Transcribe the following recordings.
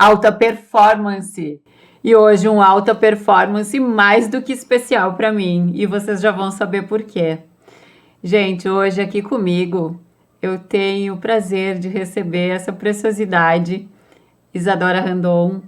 alta performance. E hoje um alta performance mais do que especial para mim, e vocês já vão saber por quê. Gente, hoje aqui comigo eu tenho o prazer de receber essa preciosidade, Isadora Randon.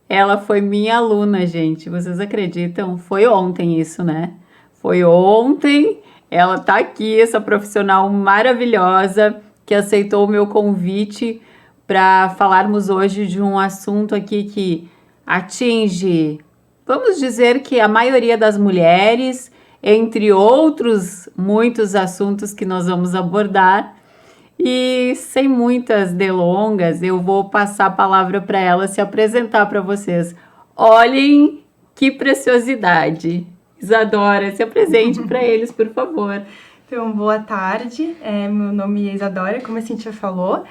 Ela foi minha aluna, gente. Vocês acreditam? Foi ontem isso, né? Foi ontem. Ela tá aqui, essa profissional maravilhosa que aceitou o meu convite para falarmos hoje de um assunto aqui que atinge, vamos dizer que a maioria das mulheres, entre outros muitos assuntos que nós vamos abordar. E sem muitas delongas, eu vou passar a palavra para ela se apresentar para vocês. Olhem que preciosidade. Isadora, se apresente para eles, por favor. Então, boa tarde. Meu nome é Isadora, como a Cíntia falou.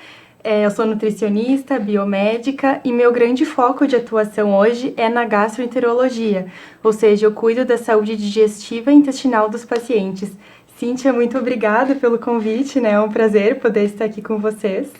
Eu sou nutricionista, biomédica e meu grande foco de atuação hoje é na gastroenterologia, ou seja, eu cuido da saúde digestiva e intestinal dos pacientes. Cíntia, muito obrigada pelo convite, né? É um prazer poder estar aqui com vocês.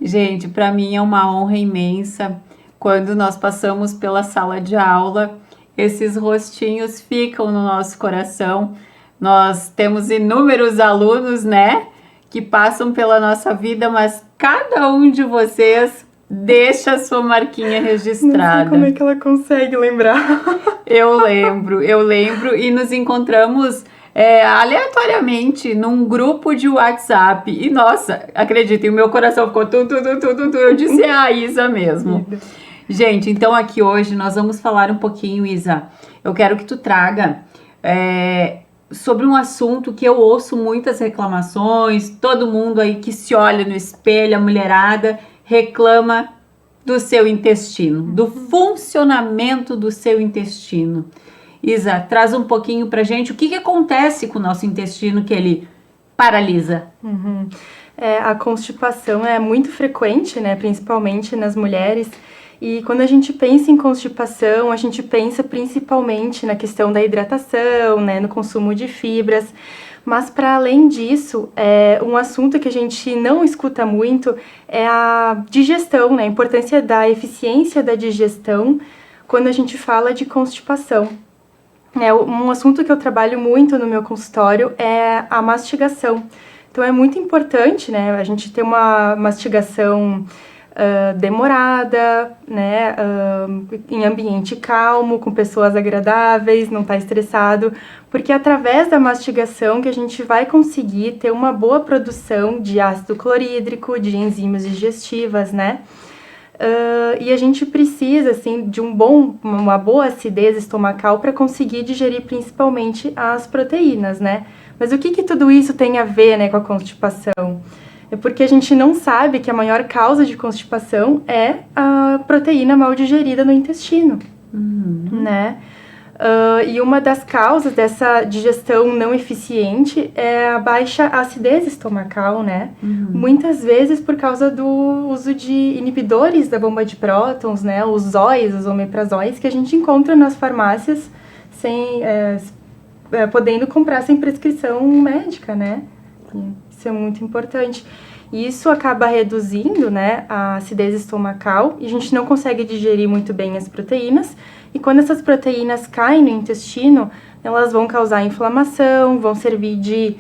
Gente, para mim é uma honra imensa. Quando nós passamos pela sala de aula, esses rostinhos ficam no nosso coração. Nós temos inúmeros alunos, né, que passam pela nossa vida, mas cada um de vocês deixa a sua marquinha registrada. Não sei como é que ela consegue lembrar. Eu lembro e nos encontramos aleatoriamente num grupo de WhatsApp. E nossa, acreditem, o meu coração ficou tudo. Eu disse, é a Isa mesmo. Gente, então aqui hoje nós vamos falar um pouquinho, Isa. Eu quero que tu traga sobre um assunto que eu ouço muitas reclamações, todo mundo aí que se olha no espelho, a mulherada, reclama do seu intestino, do funcionamento do seu intestino. Isa, traz um pouquinho pra gente o que acontece com o nosso intestino que ele paralisa. A constipação é muito frequente, né, principalmente nas mulheres. E quando a gente pensa em constipação, a gente pensa principalmente na questão da hidratação, né, no consumo de fibras. Mas, para além disso, um assunto que a gente não escuta muito é a digestão, né, a importância da eficiência da digestão quando a gente fala de constipação. Um assunto que eu trabalho muito no meu consultório é a mastigação. Então, é muito importante, né, a gente ter uma mastigação demorada, né, em ambiente calmo, com pessoas agradáveis, não tá estressado, porque é através da mastigação que a gente vai conseguir ter uma boa produção de ácido clorídrico, de enzimas digestivas, né? E a gente precisa, assim, de uma boa acidez estomacal para conseguir digerir principalmente as proteínas, né? Mas o que tudo isso tem a ver, né, com a constipação? É porque a gente não sabe que a maior causa de constipação é a proteína mal digerida no intestino, né? E uma das causas dessa digestão não eficiente é a baixa acidez estomacal, né? Muitas vezes por causa do uso de inibidores da bomba de prótons, né? Os ZOIs, os omeprazóis, que a gente encontra nas farmácias podendo comprar sem prescrição médica, né? Isso é muito importante. E isso acaba reduzindo, né, a acidez estomacal e a gente não consegue digerir muito bem as proteínas. E quando essas proteínas caem no intestino, elas vão causar inflamação, vão servir de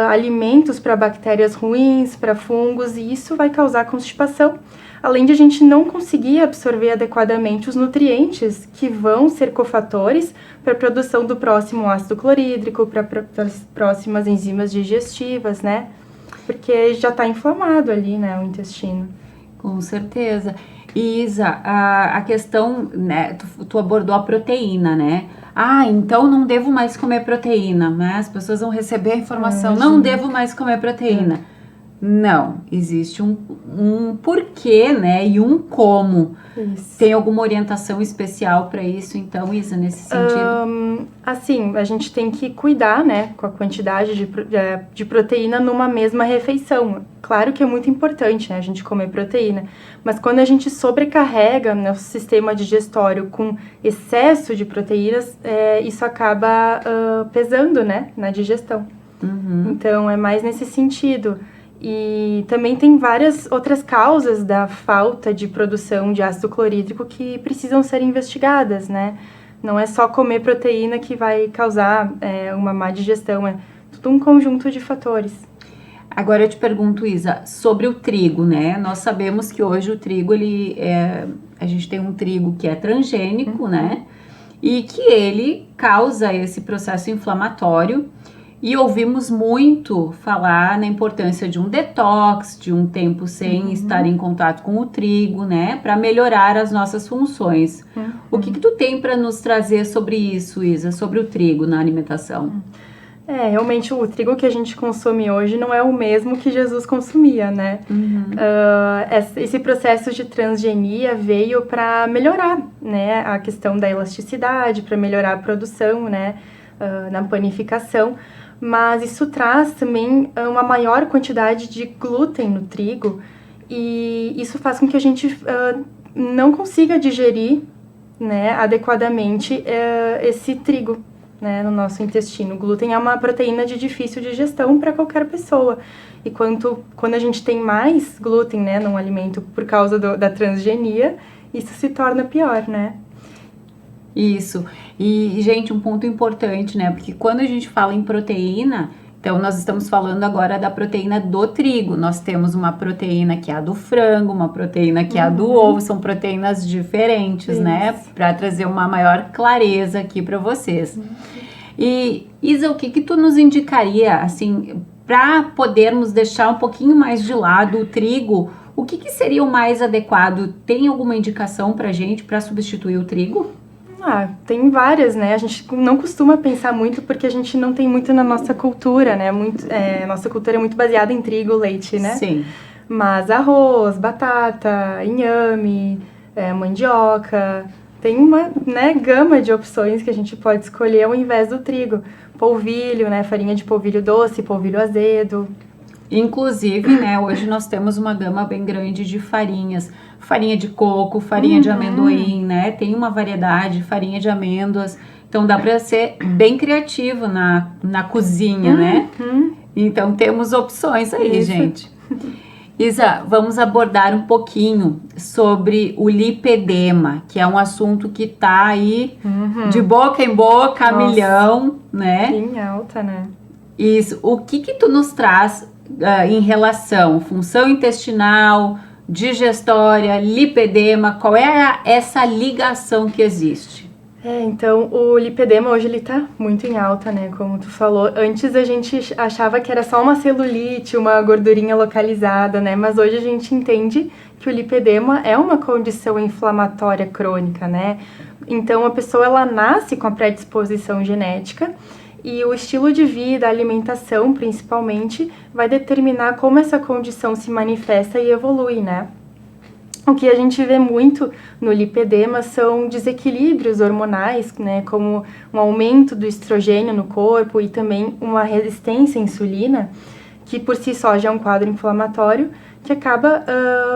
alimentos para bactérias ruins, para fungos, e isso vai causar constipação. Além de a gente não conseguir absorver adequadamente os nutrientes que vão ser cofatores para a produção do próximo ácido clorídrico, para as próximas enzimas digestivas, né? Porque já está inflamado ali, né, o intestino. Com certeza. E Isa, a questão, né, tu abordou a proteína, né? Então não devo mais comer proteína, né? As pessoas vão receber a informação, não devo mais comer proteína. Não, existe um porquê, né, e um como. Isso. Tem alguma orientação especial para isso, então, Isa, nesse sentido? Assim, a gente tem que cuidar, né, com a quantidade de proteína numa mesma refeição. Claro que é muito importante, né, a gente comer proteína, mas quando a gente sobrecarrega nosso sistema digestório com excesso de proteínas, isso acaba pesando, né, na digestão. Então, é mais nesse sentido. E também tem várias outras causas da falta de produção de ácido clorídrico que precisam ser investigadas, né? Não é só comer proteína que vai causar uma má digestão, é tudo um conjunto de fatores. Agora eu te pergunto, Isa, sobre o trigo, né? Nós sabemos que hoje o trigo, a gente tem um trigo que é transgênico, né? E que ele causa esse processo inflamatório. E ouvimos muito falar na importância de um detox, de um tempo sem estar em contato com o trigo, né? Para melhorar as nossas funções. O que tu tem para nos trazer sobre isso, Isa, sobre o trigo na alimentação? Realmente o trigo que a gente consome hoje não é o mesmo que Jesus consumia, né? Esse processo de transgenia veio para melhorar, né, a questão da elasticidade, para melhorar a produção, né, na panificação, mas isso traz também uma maior quantidade de glúten no trigo e isso faz com que a gente não consiga digerir, né, adequadamente esse trigo, né, no nosso intestino. O glúten é uma proteína de difícil digestão para qualquer pessoa. E quando a gente tem mais glúten, né, num alimento por causa da transgenia, isso se torna pior, né? Isso. E, gente, um ponto importante, né? Porque quando a gente fala em proteína, então nós estamos falando agora da proteína do trigo. Nós temos uma proteína que é a do frango, uma proteína que é a do ovo, são proteínas diferentes, né? Para trazer uma maior clareza aqui para vocês. E, Isa, o que tu nos indicaria, assim, para podermos deixar um pouquinho mais de lado o trigo? O que seria o mais adequado? Tem alguma indicação para gente para substituir o trigo? Tem várias, né? A gente não costuma pensar muito porque a gente não tem muito na nossa cultura, né? Nossa cultura é muito baseada em trigo, leite, né? Sim. Mas arroz, batata, inhame, mandioca, tem uma, né, gama de opções que a gente pode escolher ao invés do trigo. Polvilho, né? Farinha de polvilho doce, polvilho azedo. Inclusive, né, hoje nós temos uma gama bem grande de farinhas. Farinha de coco, farinha de amendoim, né? Tem uma variedade, farinha de amêndoas. Então dá para ser bem criativo na cozinha, né? Então temos opções aí, gente. Isa, vamos abordar um pouquinho sobre o lipedema, que é um assunto que tá aí de boca em boca, a milhão, né? Em alta, né? Isso. O que tu nos traz em relação função intestinal, digestória, lipedema? Qual é essa ligação que existe? Então, o lipedema hoje ele tá muito em alta, né? Como tu falou. Antes a gente achava que era só uma celulite, uma gordurinha localizada, né? Mas hoje a gente entende que o lipedema é uma condição inflamatória crônica, né? Então, a pessoa ela nasce com a predisposição genética e o estilo de vida, a alimentação principalmente, vai determinar como essa condição se manifesta e evolui, né? O que a gente vê muito no lipedema são desequilíbrios hormonais, né, como um aumento do estrogênio no corpo e também uma resistência à insulina, que por si só já é um quadro inflamatório, que acaba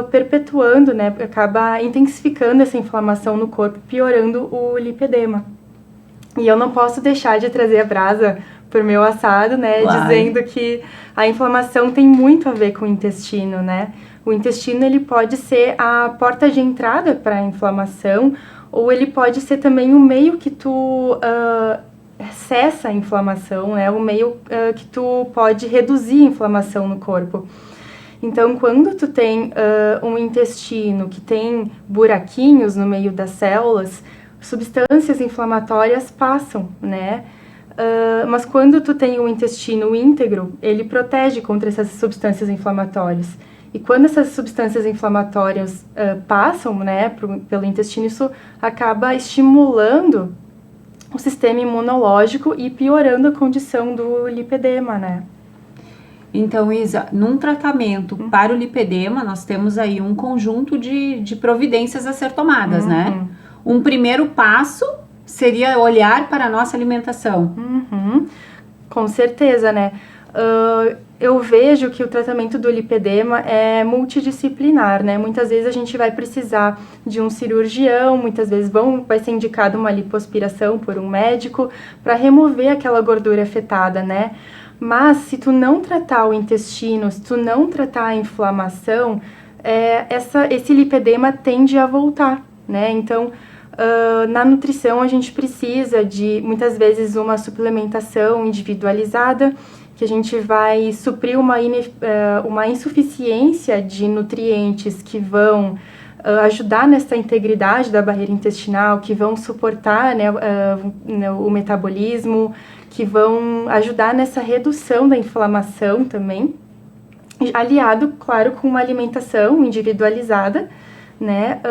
perpetuando, né, acaba intensificando essa inflamação no corpo, piorando o lipedema. E eu não posso deixar de trazer a brasa pro meu assado, né, dizendo que a inflamação tem muito a ver com o intestino, né? O intestino ele pode ser a porta de entrada para a inflamação, ou ele pode ser também o meio que tu cessa a inflamação, né? O meio que tu pode reduzir a inflamação no corpo. Então, quando tu tem um intestino que tem buraquinhos no meio das células, substâncias inflamatórias passam, né? Mas quando tu tem um intestino íntegro, ele protege contra essas substâncias inflamatórias. E quando essas substâncias inflamatórias passam, né, pelo intestino, isso acaba estimulando o sistema imunológico e piorando a condição do lipedema, né? Então, Isa, num tratamento para o lipedema, nós temos aí um conjunto de providências a ser tomadas, né? Um primeiro passo seria olhar para a nossa alimentação. Com certeza, né? Eu vejo que o tratamento do lipedema é multidisciplinar, né? Muitas vezes a gente vai precisar de um cirurgião, muitas vezes vai ser indicado uma lipoaspiração por um médico para remover aquela gordura afetada, né? Mas se tu não tratar o intestino, se tu não tratar a inflamação, esse lipedema tende a voltar, né? Então, na nutrição a gente precisa de, muitas vezes, uma suplementação individualizada, que a gente vai suprir uma insuficiência de nutrientes que vão ajudar nessa integridade da barreira intestinal, que vão suportar, né, o metabolismo, que vão ajudar nessa redução da inflamação também, aliado, claro, com uma alimentação individualizada, né,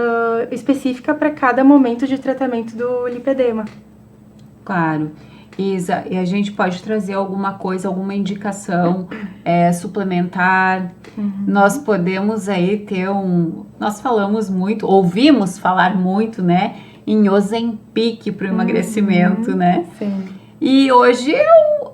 específica para cada momento de tratamento do lipedema. Claro. Isa, e a gente pode trazer alguma coisa, alguma indicação suplementar? Nós podemos aí ter nós falamos muito, ouvimos falar muito, né, em Ozempic para o emagrecimento, né? Sim. E hoje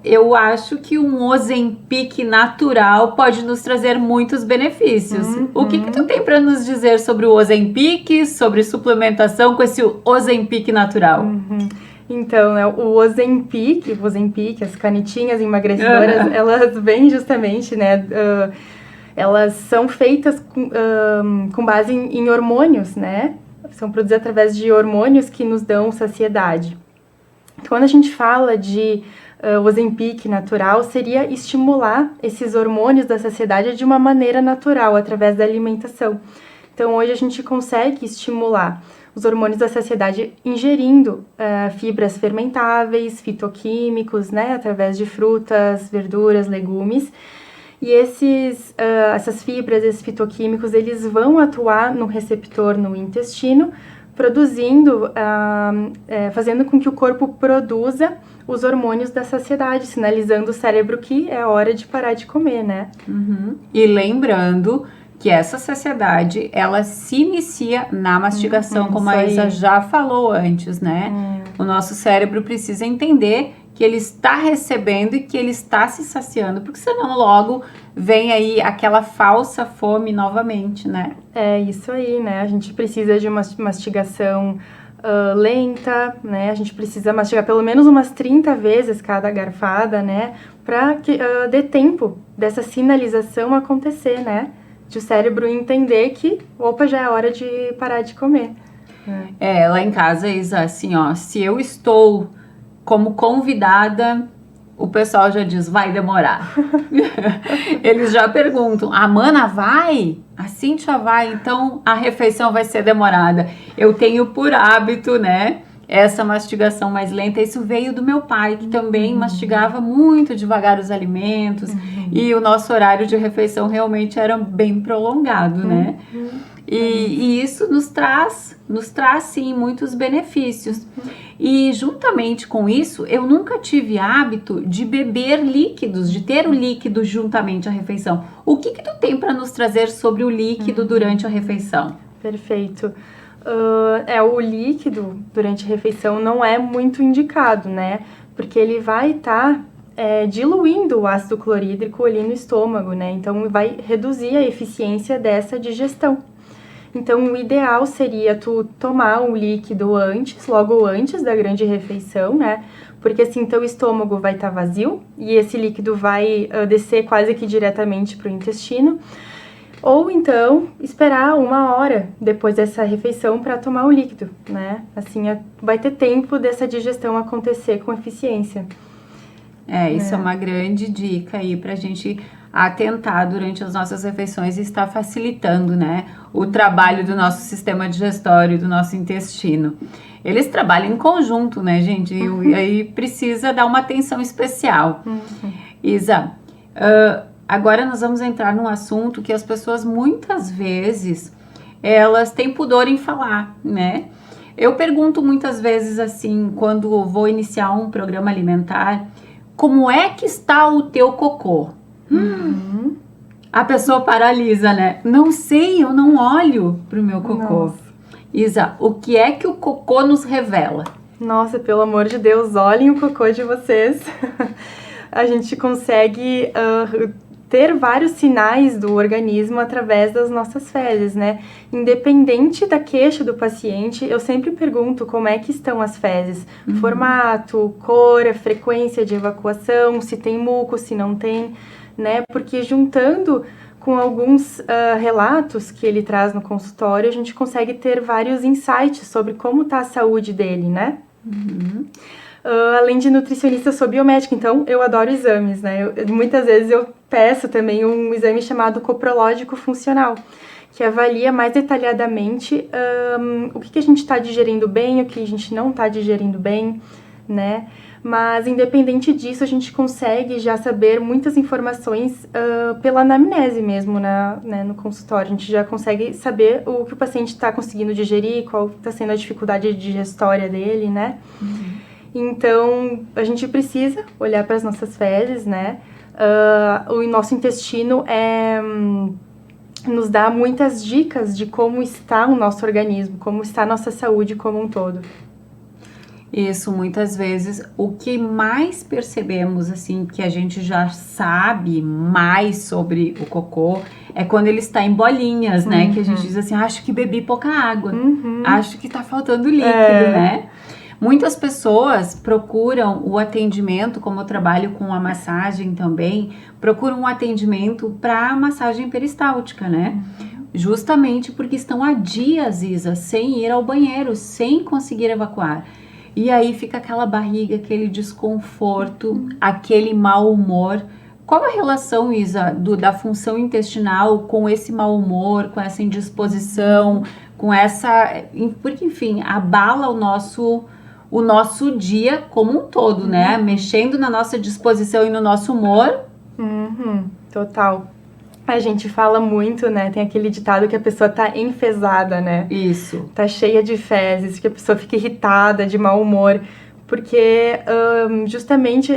eu acho que um Ozempic natural pode nos trazer muitos benefícios. O que tu tem para nos dizer sobre o Ozempic, sobre suplementação com esse Ozempic natural? Então, né, o Ozempic, as canetinhas emagrecedoras, elas vêm justamente, né, elas são feitas com base em hormônios, né, são produzidas através de hormônios que nos dão saciedade. Quando a gente fala de Ozempic natural, seria estimular esses hormônios da saciedade de uma maneira natural, através da alimentação. Então, hoje a gente consegue estimular os hormônios da saciedade ingerindo fibras fermentáveis, fitoquímicos, né, através de frutas, verduras, legumes. E essas fibras, esses fitoquímicos, eles vão atuar no receptor no intestino, produzindo, fazendo com que o corpo produza os hormônios da saciedade, sinalizando o cérebro que é hora de parar de comer, né? E lembrando que essa saciedade, ela se inicia na mastigação, como a Isa já falou antes, né? O nosso cérebro precisa entender que ele está recebendo e que ele está se saciando, porque senão logo vem aí aquela falsa fome novamente, né? É isso aí, né? A gente precisa de uma mastigação lenta, né? A gente precisa mastigar pelo menos umas 30 vezes cada garfada, né? Para que dê tempo dessa sinalização acontecer, né? De o cérebro entender que, opa, já é hora de parar de comer. Lá em casa, Isa, assim, ó, se eu estou como convidada, o pessoal já diz, vai demorar. Eles já perguntam, a Mana vai? A Cíntia vai? Então a refeição vai ser demorada. Eu tenho por hábito, né, essa mastigação mais lenta. Isso veio do meu pai, que também mastigava muito devagar os alimentos. E o nosso horário de refeição realmente era bem prolongado, né? E isso nos traz sim muitos benefícios. E juntamente com isso, eu nunca tive hábito de beber líquidos, de ter o líquido juntamente à refeição. O que tu tem para nos trazer sobre o líquido durante a refeição? Perfeito. O líquido durante a refeição não é muito indicado, né? Porque ele vai estar diluindo o ácido clorídrico ali no estômago, né? Então vai reduzir a eficiência dessa digestão. Então, o ideal seria tu tomar um líquido logo antes da grande refeição, né? Porque assim, teu estômago vai estar vazio e esse líquido vai descer quase que diretamente para o intestino. Ou então, esperar 1 hora depois dessa refeição para tomar o líquido, né? Assim, vai ter tempo dessa digestão acontecer com eficiência. Isso é uma grande dica aí pra gente atentar durante as nossas refeições e estar facilitando, né, o trabalho do nosso sistema digestório, do nosso intestino. Eles trabalham em conjunto, né, gente? E aí precisa dar uma atenção especial. Isa, agora nós vamos entrar num assunto que as pessoas muitas vezes, elas têm pudor em falar, né? Eu pergunto muitas vezes assim, quando vou iniciar um programa alimentar, como é que está o teu cocô? A pessoa paralisa, né? Não sei, eu não olho pro meu cocô. Nossa. Isa, o que é que o cocô nos revela? Nossa, pelo amor de Deus, olhem o cocô de vocês. A gente consegue ter vários sinais do organismo através das nossas fezes, né? Independente da queixa do paciente, eu sempre pergunto como é que estão as fezes. Formato, cor, a frequência de evacuação, se tem muco, se não tem, né? Porque juntando com alguns relatos que ele traz no consultório, a gente consegue ter vários insights sobre como está a saúde dele, né? Além de nutricionista, eu sou biomédica, então eu adoro exames, né? Muitas vezes eu peço também um exame chamado coprológico funcional, que avalia mais detalhadamente o que a gente está digerindo bem, o que a gente não está digerindo bem, né? Mas, independente disso, a gente consegue já saber muitas informações pela anamnese mesmo, né, no consultório. A gente já consegue saber o que o paciente está conseguindo digerir, qual está sendo a dificuldade digestória dele, né? Então, a gente precisa olhar para as nossas fezes, né? O nosso intestino nos dá muitas dicas de como está o nosso organismo, como está a nossa saúde como um todo. Isso, muitas vezes, o que mais percebemos, assim, que a gente já sabe mais sobre o cocô, é quando ele está em bolinhas, né? Que a gente diz assim, acho que bebi pouca água, acho que tá faltando líquido, né? Muitas pessoas procuram o atendimento, como eu trabalho com a massagem também, procuram um atendimento para massagem peristáltica, né? Justamente porque estão há dias, Isa, sem ir ao banheiro, sem conseguir evacuar. E aí fica aquela barriga, aquele desconforto, aquele mau humor. Qual a relação, Isa, da função intestinal com esse mau humor, com essa indisposição, com essa... Porque, enfim, abala o nosso dia como um todo, né? Mexendo na nossa disposição e no nosso humor. Total. A gente fala muito, né? Tem aquele ditado que a pessoa tá enfesada, né? Isso. Tá cheia de fezes, que a pessoa fica irritada, de mau humor. Porque, justamente,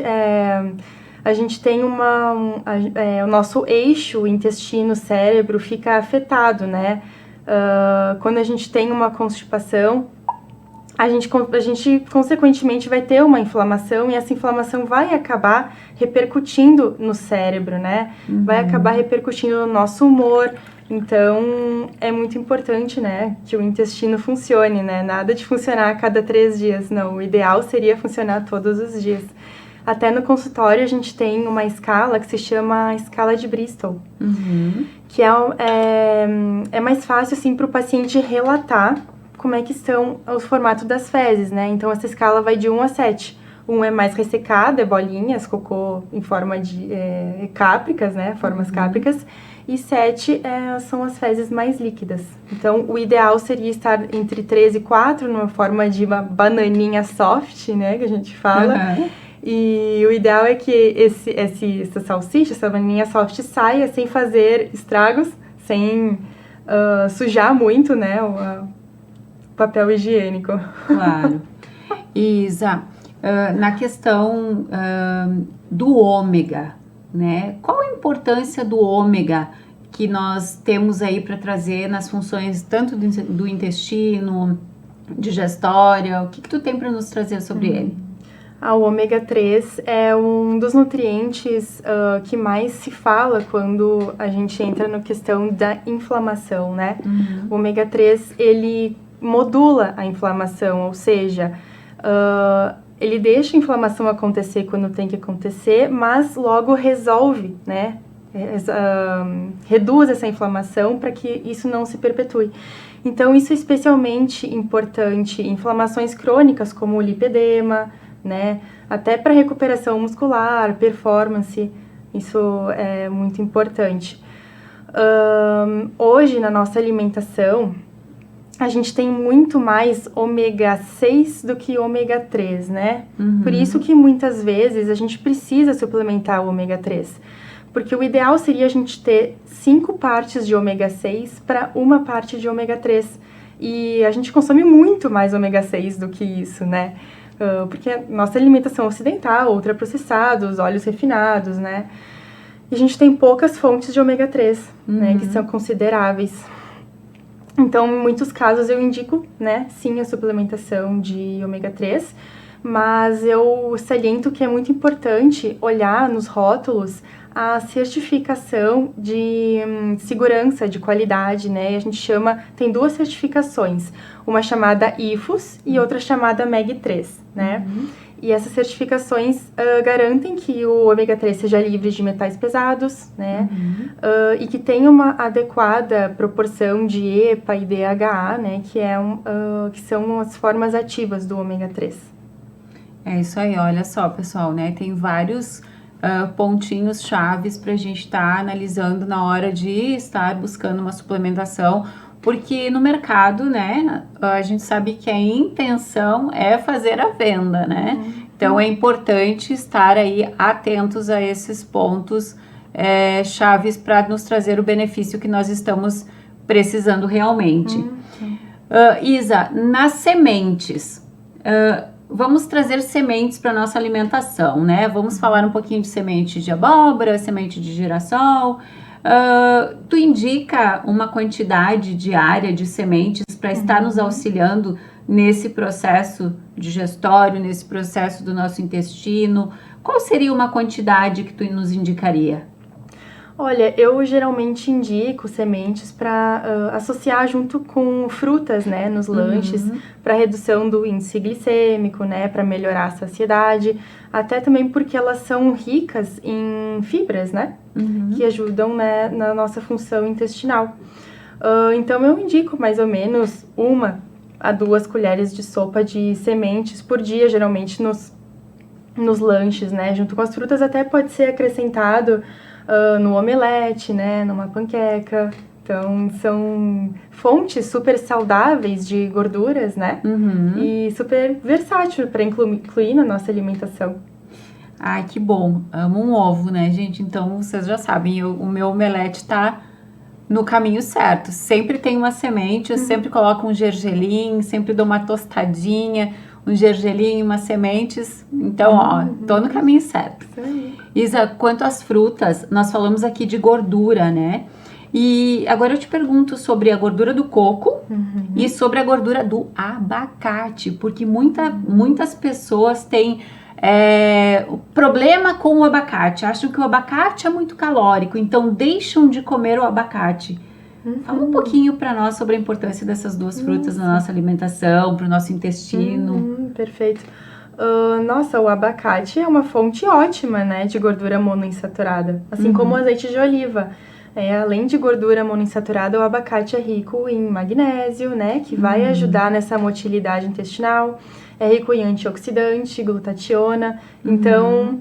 a gente tem o nosso eixo, o intestino, o cérebro, fica afetado, né? Quando a gente tem uma constipação, a gente consequentemente vai ter uma inflamação e essa inflamação vai acabar repercutindo no cérebro, né? Vai acabar repercutindo no nosso humor. Então, é muito importante, né, que o intestino funcione, né? Nada de funcionar a cada 3 dias, não. O ideal seria funcionar todos os dias. Até no consultório a gente tem uma escala que se chama escala de Bristol, que é mais fácil, assim, para o paciente relatar como é que estão o formato das fezes, né? Então, essa escala vai de 1 a 7. 1 é mais ressecado, é bolinhas, cocô em forma de cápricas, né? Formas cápricas. E 7 são as fezes mais líquidas. Então, o ideal seria estar entre 3 e 4, numa forma de uma bananinha soft, né? Que a gente fala. E o ideal é que essa salsicha, essa bananinha soft, saia sem fazer estragos, sem sujar muito, né? Papel higiênico. Claro. Isa, na questão do ômega, né? Qual a importância do ômega que nós temos aí para trazer nas funções tanto do intestino, digestória? O que tu tem para nos trazer sobre ele? O ômega 3 é um dos nutrientes que mais se fala quando a gente entra na questão da inflamação, né? O ômega 3, ele modula a inflamação, ou seja, ele deixa a inflamação acontecer quando tem que acontecer, mas logo resolve, né? Reduz essa inflamação para que isso não se perpetue. Então, isso é especialmente importante em inflamações crônicas, como o lipedema, né? Até para recuperação muscular, performance, isso é muito importante. Hoje, na nossa alimentação, a gente tem muito mais ômega 6 do que ômega 3, né? Por isso que muitas vezes a gente precisa suplementar o ômega 3. Porque o ideal seria a gente ter 5 partes de ômega 6 para 1 parte de ômega 3. E a gente consome muito mais ômega 6 do que isso, né? Porque nossa alimentação ocidental, ultraprocessados, óleos refinados, né? E a gente tem poucas fontes de ômega 3, né? Que são consideráveis. Então, em muitos casos, eu indico, né, sim, a suplementação de ômega 3, mas eu saliento que é muito importante olhar nos rótulos a certificação de segurança, de qualidade, né? A gente tem 2 certificações, uma chamada IFOS e outra chamada MEG3, né? E essas certificações garantem que o ômega 3 seja livre de metais pesados, né? E que tenha uma adequada proporção de EPA e DHA, né? Que são as formas ativas do ômega 3. É isso aí, olha só, pessoal, né? Tem vários pontinhos chaves para a gente estar analisando na hora de estar buscando uma suplementação, porque no mercado, né, a gente sabe que a intenção é fazer a venda, né? Então é importante estar aí atentos a esses pontos chaves para nos trazer o benefício que nós estamos precisando realmente. Isa, nas sementes, vamos trazer sementes para nossa alimentação, né? Vamos falar um pouquinho de semente de abóbora, semente de girassol. Tu indica uma quantidade diária de sementes para estar nos auxiliando nesse processo digestório, nesse processo do nosso intestino? Qual seria uma quantidade que tu nos indicaria? Olha, eu geralmente indico sementes para associar junto com frutas, né, nos lanches, para redução do índice glicêmico, né, para melhorar a saciedade, até também porque elas são ricas em fibras, né, que ajudam, né, na nossa função intestinal. Então eu indico mais ou menos 1 a 2 colheres de sopa de sementes por dia, geralmente nos lanches, né, junto com as frutas. Até pode ser acrescentado no omelete, né, numa panqueca. Então, são fontes super saudáveis de gorduras, né, e super versátil para incluir na nossa alimentação. Ai, que bom. Amo um ovo, né, gente? Então, vocês já sabem, o meu omelete tá no caminho certo. Sempre tem uma semente, eu sempre coloco um gergelim, sempre dou uma tostadinha, um gergelim, umas sementes. Então, ó, tô no caminho certo. Isso aí. Isa, quanto às frutas, nós falamos aqui de gordura, né? E agora eu te pergunto sobre a gordura do coco e sobre a gordura do abacate, porque muitas pessoas têm problema com o abacate, acham que o abacate é muito calórico, então deixam de comer o abacate. Fala um pouquinho para nós sobre a importância dessas 2 frutas na nossa alimentação, para o nosso intestino. Perfeito. Nossa, o abacate é uma fonte ótima, né, de gordura monoinsaturada, assim como o azeite de oliva. Além de gordura monoinsaturada, o abacate é rico em magnésio, né, que vai ajudar nessa motilidade intestinal. É rico em antioxidante, glutationa. Então,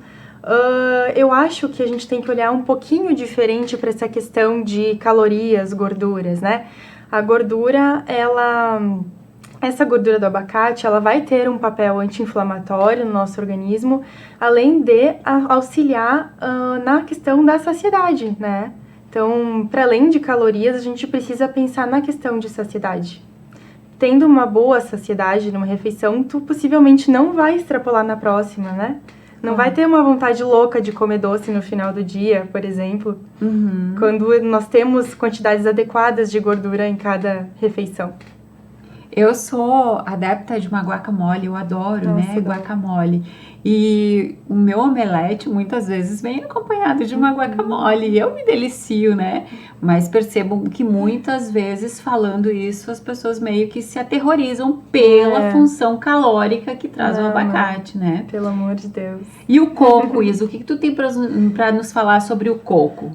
eu acho que a gente tem que olhar um pouquinho diferente para essa questão de calorias, gorduras, né? A gordura, essa gordura do abacate, ela vai ter um papel anti-inflamatório no nosso organismo, além de auxiliar na questão da saciedade, né? Então, para além de calorias, a gente precisa pensar na questão de saciedade. Tendo uma boa saciedade numa refeição, tu possivelmente não vai extrapolar na próxima, né? Não vai ter uma vontade louca de comer doce no final do dia, por exemplo, quando nós temos quantidades adequadas de gordura em cada refeição. Eu sou adepta de uma guacamole, eu adoro, né, guacamole. E o meu omelete muitas vezes vem acompanhado de uma guacamole e eu me delicio, né? Mas percebo que muitas vezes falando isso as pessoas meio que se aterrorizam pela função calórica que traz o abacate, né? Pelo amor de Deus. E o coco, Isa, o que tu tem para nos falar sobre o coco?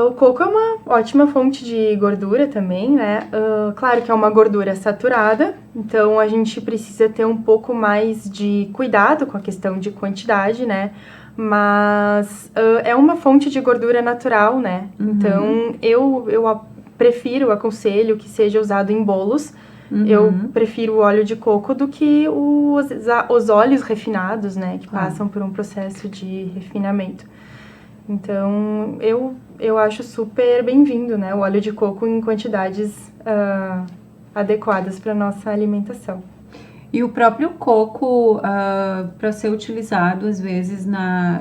O coco é uma ótima fonte de gordura também, né? Claro que é uma gordura saturada, então a gente precisa ter um pouco mais de cuidado com a questão de quantidade, né? Mas é uma fonte de gordura natural, né? Então eu prefiro, aconselho que seja usado em bolos. Eu prefiro o óleo de coco do que os óleos refinados, né? Que passam por um processo de refinamento. Então, eu acho super bem-vindo, né, o óleo de coco em quantidades adequadas para nossa alimentação. E o próprio coco, para ser utilizado, às vezes,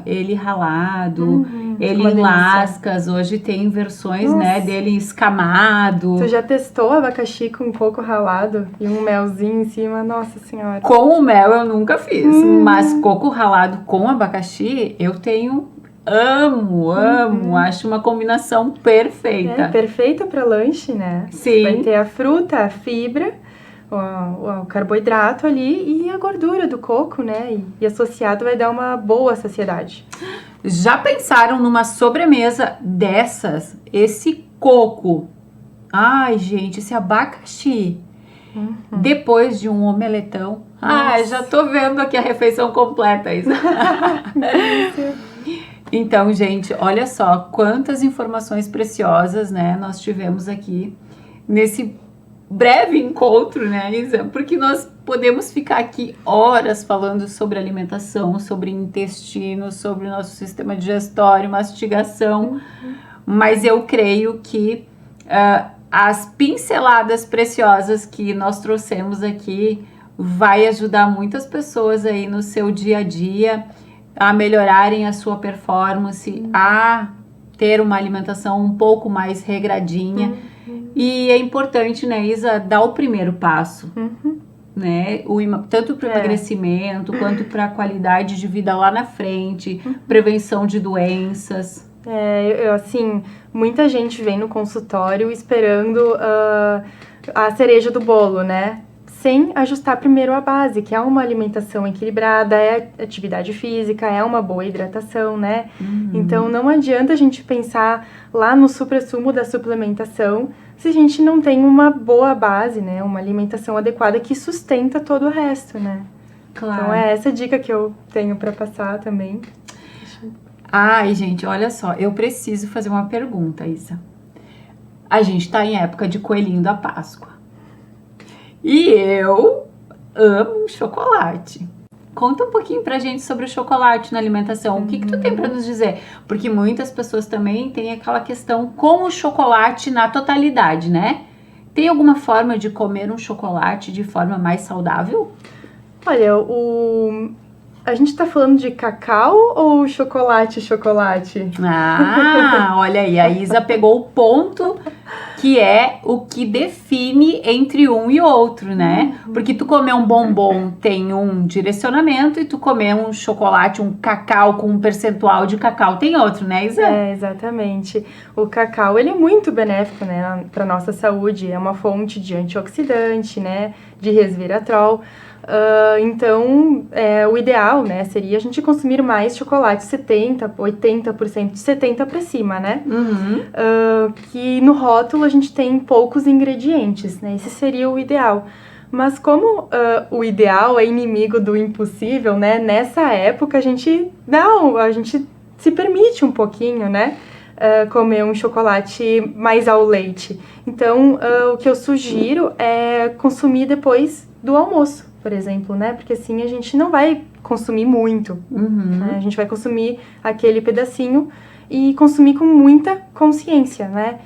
ele ralado, ele em lascas. Hoje tem versões, né, dele escamado. Tu já testou abacaxi com coco ralado e um melzinho em cima? Nossa Senhora! Com o mel eu nunca fiz, mas coco ralado com abacaxi eu tenho amo, acho uma combinação perfeita. É perfeita para lanche, né? Sim. Vai ter a fruta, a fibra, o carboidrato ali e a gordura do coco, né? E associado vai dar uma boa saciedade. Já pensaram numa sobremesa dessas? Esse coco, ai gente, esse abacaxi, depois de um omeletão. Ai, já tô vendo aqui a refeição completa, Isa. Então, gente, olha só quantas informações preciosas, né, nós tivemos aqui nesse breve encontro, né, Isa? Porque nós podemos ficar aqui horas falando sobre alimentação, sobre intestino, sobre o nosso sistema digestório, mastigação, mas eu creio que as pinceladas preciosas que nós trouxemos aqui vai ajudar muitas pessoas aí no seu dia a dia a melhorarem a sua performance, a ter uma alimentação um pouco mais regradinha. E é importante, né, Isa, dar o primeiro passo, né? Tanto para o emagrecimento, quanto para a qualidade de vida lá na frente, prevenção de doenças. Assim, muita gente vem no consultório esperando a cereja do bolo, né? Sem ajustar primeiro a base, que é uma alimentação equilibrada, é atividade física, é uma boa hidratação, né? Então, não adianta a gente pensar lá no suprassumo da suplementação se a gente não tem uma boa base, né? Uma alimentação adequada que sustenta todo o resto, né? Claro. Então, é essa dica que eu tenho para passar também. Ai, gente, olha só, eu preciso fazer uma pergunta, Isa. A gente tá em época de coelhinho da Páscoa. E eu amo chocolate. Conta um pouquinho pra gente sobre o chocolate na alimentação. O que tu tem pra nos dizer? Porque muitas pessoas também têm aquela questão com o chocolate na totalidade, né? Tem alguma forma de comer um chocolate de forma mais saudável? Olha, a gente tá falando de cacau ou chocolate? Ah, olha aí, a Isa pegou o ponto que é o que define entre um e outro, né? Porque tu comer um bombom tem um direcionamento e tu comer um chocolate, um cacau com um percentual de cacau tem outro, né, Isa? É, exatamente. O cacau, ele é muito benéfico, né, para nossa saúde. É uma fonte de antioxidante, né, de resveratrol. Então, o ideal, né, seria a gente consumir mais chocolate, 70%, 80%, de 70% para cima, né? Que no rótulo a gente tem poucos ingredientes, né? Esse seria o ideal. Mas como o ideal é inimigo do impossível, né? Nessa época a gente se permite um pouquinho, né? Comer um chocolate mais ao leite. Então, o que eu sugiro é consumir depois do almoço, por exemplo, né? Porque assim a gente não vai consumir muito, né? A gente vai consumir aquele pedacinho e consumir com muita consciência, né?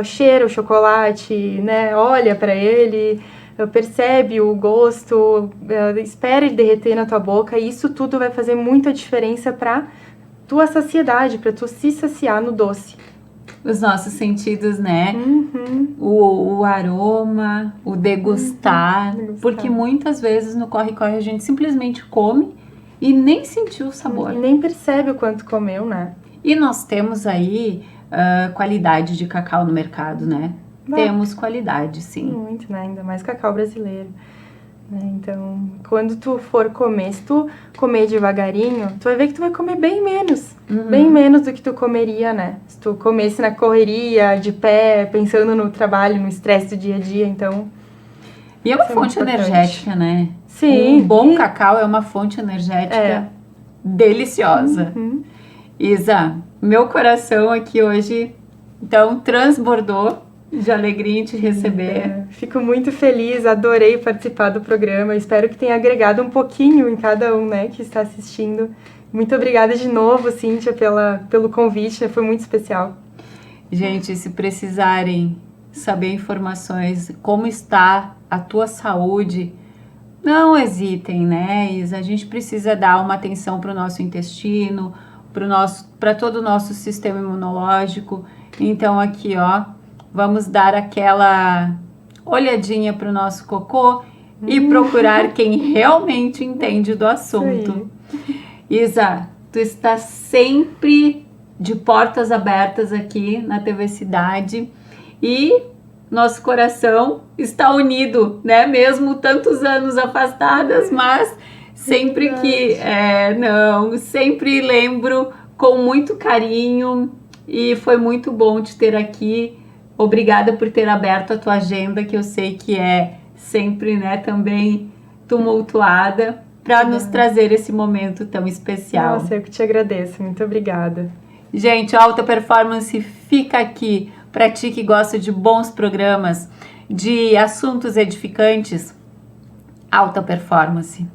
Cheira o chocolate, né? Olha para ele, percebe o gosto, espera ele derreter na tua boca, e isso tudo vai fazer muita diferença para tua saciedade, para tu se saciar no doce. Os nossos sentidos, né? O aroma, o degustar, porque muitas vezes no corre-corre a gente simplesmente come e nem sentiu o sabor. E nem percebe o quanto comeu, né? E nós temos aí qualidade de cacau no mercado, né? Temos qualidade, sim. Muito, né? Ainda mais cacau brasileiro. Então, quando tu for comer, se tu comer devagarinho, tu vai ver que tu vai comer bem menos. Bem menos do que tu comeria, né? Se tu comesse na correria, de pé, pensando no trabalho, no estresse do dia a dia, então... E é uma fonte energética, né? Sim. Um bom cacau é uma fonte energética deliciosa. Isa, meu coração aqui hoje, então, transbordou de alegria em te receber. Fico muito feliz, adorei participar do programa. Espero que tenha agregado um pouquinho em cada um, né, que está assistindo. Muito obrigada de novo, Cíntia, pelo convite, foi muito especial. Gente, se precisarem saber informações, como está a tua saúde, não hesitem, né, Isa? A gente precisa dar uma atenção para o nosso intestino, para todo o nosso sistema imunológico. Então, aqui, ó, vamos dar aquela olhadinha para o nosso cocô e procurar quem realmente entende do assunto. Isa, Tu está sempre de portas abertas aqui na TV Cidade e nosso coração está unido, né? Mesmo tantos anos afastadas, mas sempre que sempre lembro com muito carinho e foi muito bom te ter aqui. Obrigada por ter aberto a tua agenda, que eu sei que é sempre, né, também tumultuada, para nos trazer esse momento tão especial. Nossa, eu que te agradeço. Muito obrigada. Gente, a Alta Performance fica aqui para ti que gosta de bons programas, de assuntos edificantes. Alta Performance.